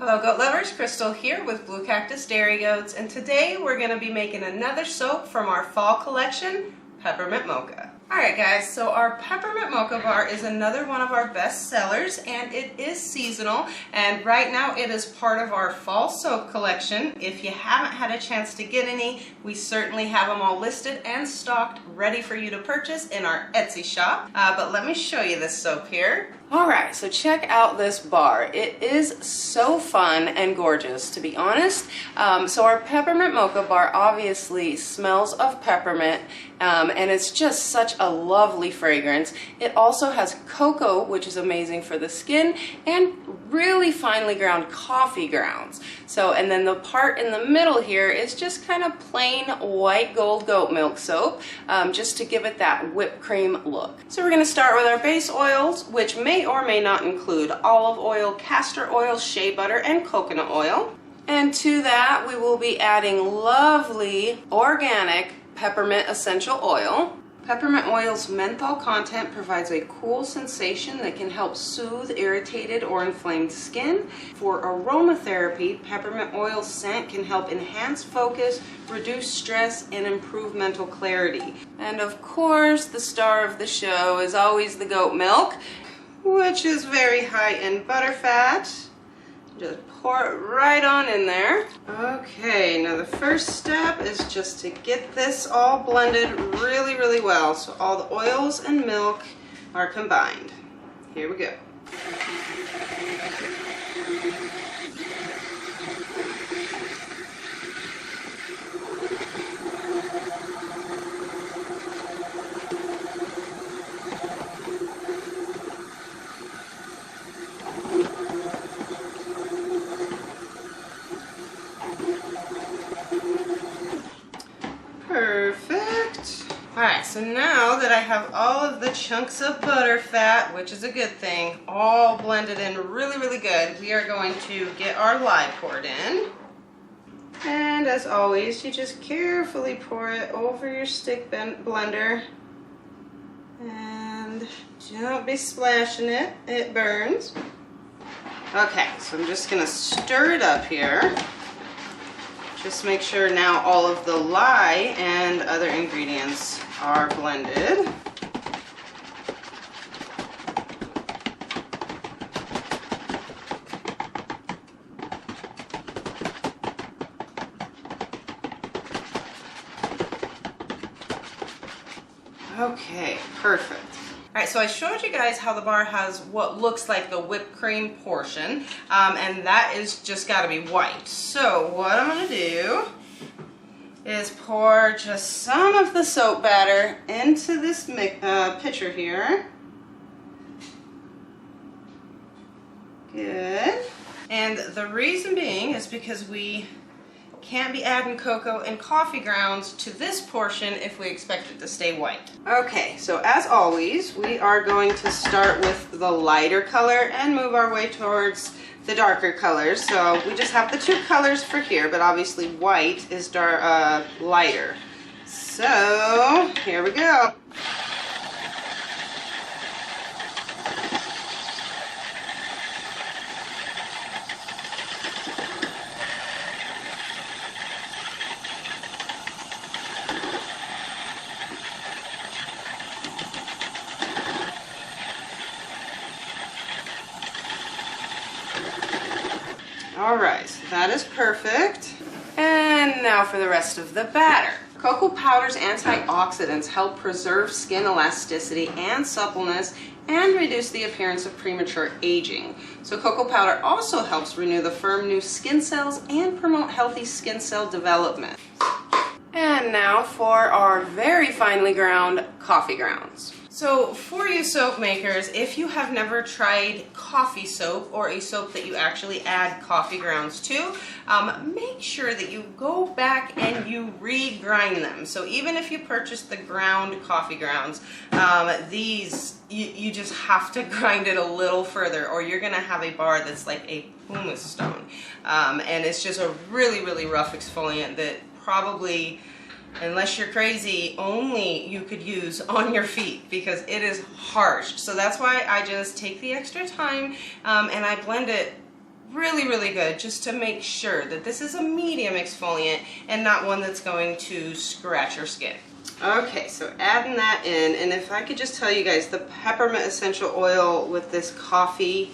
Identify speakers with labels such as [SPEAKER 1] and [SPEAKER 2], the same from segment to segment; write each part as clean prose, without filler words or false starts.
[SPEAKER 1] Hello goat lovers, Crystal here with Blue Cactus Dairy Goats, and today we're going to be making another soap from our fall collection, Peppermint Mocha. Alright guys, so our Peppermint Mocha bar is another one of our best sellers, and it is seasonal, and right now it is part of our fall soap collection. If you haven't had a chance to get any, we certainly have them all listed and stocked ready for you to purchase in our Etsy shop. But let me show you this soap here. Alright, so check out this bar. It is so fun and gorgeous, to be honest. So our Peppermint Mocha bar obviously smells of peppermint, and it's just such a lovely fragrance. It also has cocoa, which is amazing for the skin, and really finely ground coffee grounds. So, and then the part in the middle here is just kind of plain white gold goat milk soap, just to give it that whipped cream look. So we're going to start with our base oils, which may or may not include olive oil, castor oil, shea butter, and coconut oil. And to that we will be adding lovely organic peppermint essential oil. Peppermint oil's menthol content provides a cool sensation that can help soothe irritated or inflamed skin. For aromatherapy, peppermint oil scent can help enhance focus, reduce stress, and improve mental clarity. And of course, the star of the show is always the goat milk, which is very high in butter fat. Just pour it right on in there. Okay, now the first step is just to get this all blended really, really well so all the oils and milk are combined. Here we go. Perfect. Alright, so now that I have all of the chunks of butter fat, which is a good thing, all blended in really, really good, we are going to get our lye poured in. And as always, you just carefully pour it over your stick blender. And don't be splashing it, it burns. Okay, so I'm just going to stir it up here. Just make sure now all of the lye and other ingredients are blended. Okay, perfect. Alright, so I showed you guys how the bar has what looks like the whipped cream portion, and that is just got to be white. So what I'm going to do is pour just some of the soap batter into this pitcher here. Good. And the reason being is because we can't be adding cocoa and coffee grounds to this portion if we expect it to stay white. Okay, so as always, we are going to start with the lighter color and move our way towards the darker colors. So we just have the two colors for here, but obviously white is lighter. So here we go. Alright, so that is perfect. And now for the rest of the batter. Cocoa powder's antioxidants help preserve skin elasticity and suppleness and reduce the appearance of premature aging. So cocoa powder also helps renew the firm new skin cells and promote healthy skin cell development. And now for our very finely ground coffee grounds. So for you soap makers, if you have never tried coffee soap or a soap that you actually add coffee grounds to, make sure that you go back and you re-grind them. So even if you purchase the ground coffee grounds, you just have to grind it a little further or you're going to have a bar that's like a pumice stone. And it's just a really, really rough exfoliant that probably, unless you're crazy, only you could use on your feet because it is harsh. So that's why I just take the extra time and I blend it really, really good just to make sure that this is a medium exfoliant and not one that's going to scratch your skin. Okay, so adding that in, and if I could just tell you guys, the peppermint essential oil with this coffee,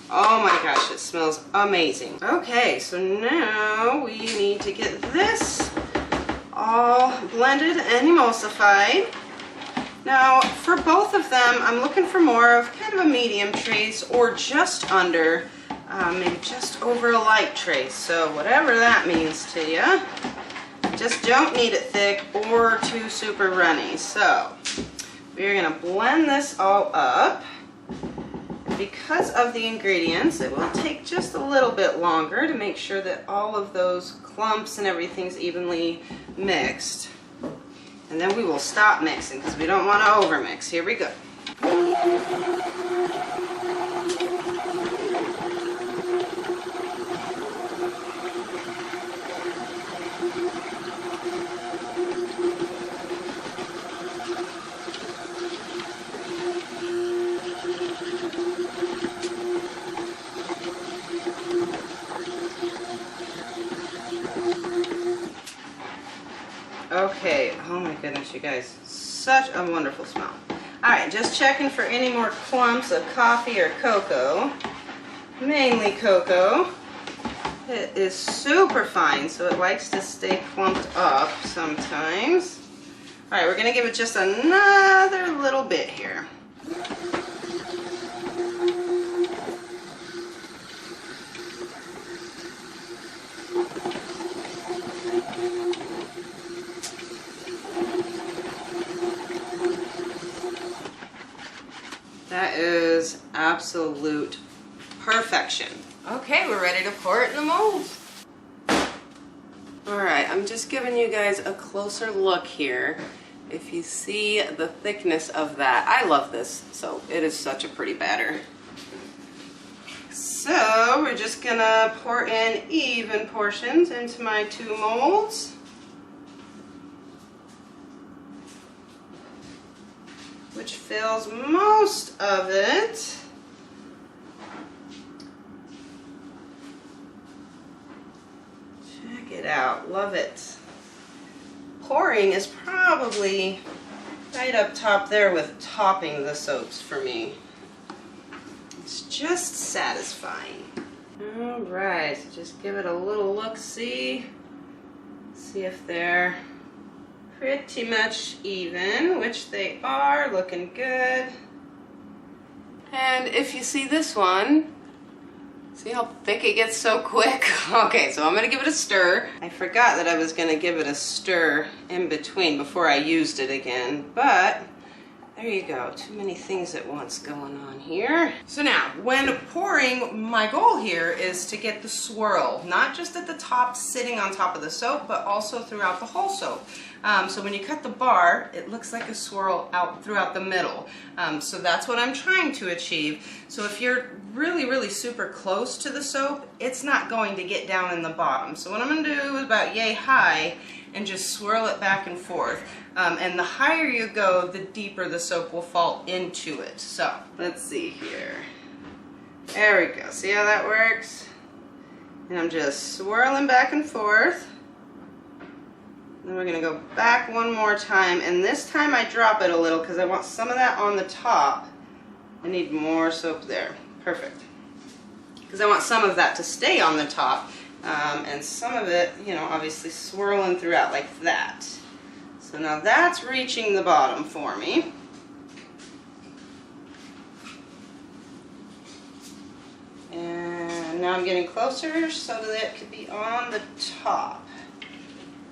[SPEAKER 1] oh my gosh, it smells amazing. Okay, so now we need to get this all blended and emulsified. Now, for both of them, I'm looking for more of kind of a medium trace or just under, maybe just over a light trace. So whatever that means to you. Just don't need it thick or too super runny. So we're gonna blend this all up. Because of the ingredients, it will take just a little bit longer to make sure that all of those clumps and everything's evenly mixed. And then we will stop mixing because we don't want to overmix. Here we go. Okay, oh my goodness, you guys, such a wonderful smell. All right, just checking for any more clumps of coffee or cocoa, mainly cocoa. It is super fine, so it likes to stay clumped up sometimes. All right, we're gonna give it just another little bit here. That is absolute perfection. Okay, we're ready to pour it in the mold. All right, I'm just giving you guys a closer look here. If you see the thickness of that, I love this soap. It is such a pretty batter. So we're just gonna pour in even portions into my 2 molds. Which fills most of it. Check it out, love it. Pouring is probably right up top there with topping the soaps for me. It's just satisfying. All right, so just give it a little look-see. See if they're pretty much even, which they are, looking good. And if you see this one, see how thick it gets so quick? Okay, so I'm gonna give it a stir. I forgot that I was gonna give it a stir in between before I used it again, but there you go, too many things at once going on here. So now, when pouring, my goal here is to get the swirl, not just at the top sitting on top of the soap, but also throughout the whole soap. So when you cut the bar, it looks like a swirl out throughout the middle. So that's what I'm trying to achieve. So if you're really, really super close to the soap, it's not going to get down in the bottom. So what I'm gonna do is about yay high and just swirl it back and forth. And the higher you go, the deeper the soap will fall into it. So let's see here. There we go, see how that works? And I'm just swirling back and forth. Then we're gonna go back one more time, and this time I drop it a little because I want some of that on the top. I need more soap there, perfect. Because I want some of that to stay on the top, and some of it, you know, obviously swirling throughout like that. So now that's reaching the bottom for me. And now I'm getting closer so that it could be on the top.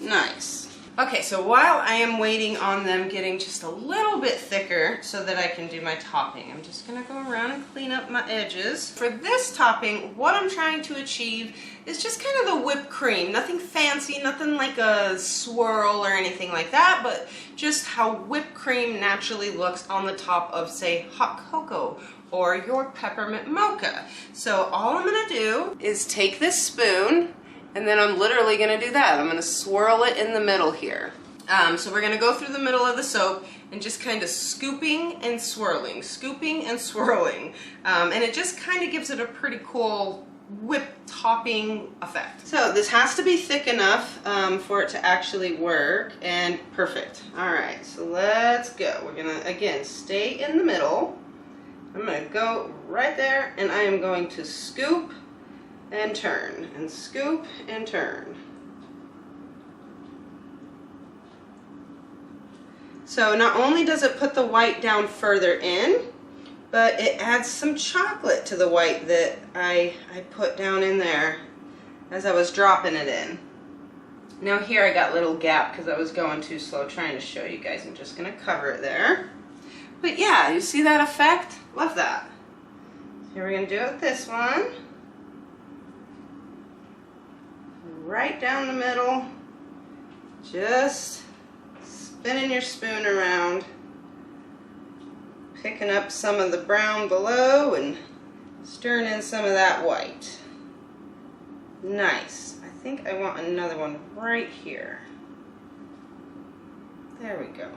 [SPEAKER 1] Nice. Okay, so while I am waiting on them getting just a little bit thicker so that I can do my topping, I'm just gonna go around and clean up my edges. For this topping, what I'm trying to achieve is just kind of the whipped cream. Nothing fancy, nothing like a swirl or anything like that, but just how whipped cream naturally looks on the top of, say, hot cocoa or your peppermint mocha. So all I'm gonna do is take this spoon, and then I'm literally gonna do that. I'm gonna swirl it in the middle here. So we're gonna go through the middle of the soap and just kind of scooping and swirling, scooping and swirling. And it just kind of gives it a pretty cool whip topping effect. So this has to be thick enough for it to actually work, and perfect. All right, so let's go. We're gonna, again, stay in the middle. I'm gonna go right there, and I am going to scoop and turn, and scoop and turn. So not only does it put the white down further in, but it adds some chocolate to the white that I put down in there as I was dropping it in. Now here I got a little gap because I was going too slow trying to show you guys. I'm just going to cover it there. But yeah, you see that effect? Love that. Here we're going to do it with this one. Right down the middle. Just spinning your spoon around. Picking up some of the brown below and stirring in some of that white. Nice. I think I want another one right here. There we go.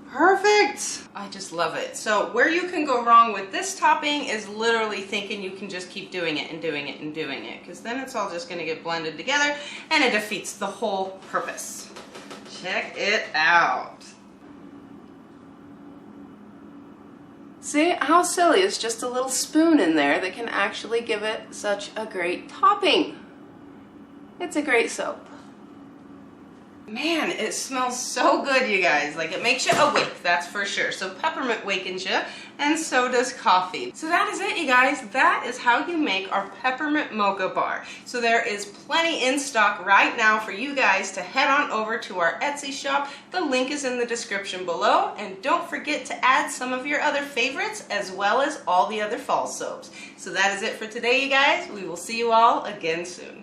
[SPEAKER 1] Perfect! I just love it. So where you can go wrong with this topping is literally thinking you can just keep doing it and doing it and doing it, because then it's all just going to get blended together and it defeats the whole purpose. Check it out. See how silly, it's just a little spoon in there that can actually give it such a great topping. It's a great soap. Man, it smells so good, you guys. Like, it makes you awake, that's for sure. So peppermint wakens you, and so does coffee. So that is it, you guys. That is how you make our peppermint mocha bar. So there is plenty in stock right now for you guys to head on over to our Etsy shop. The link is in the description below, and don't forget to add some of your other favorites as well as all the other fall soaps. So that is it for today, you guys. We will see you all again soon.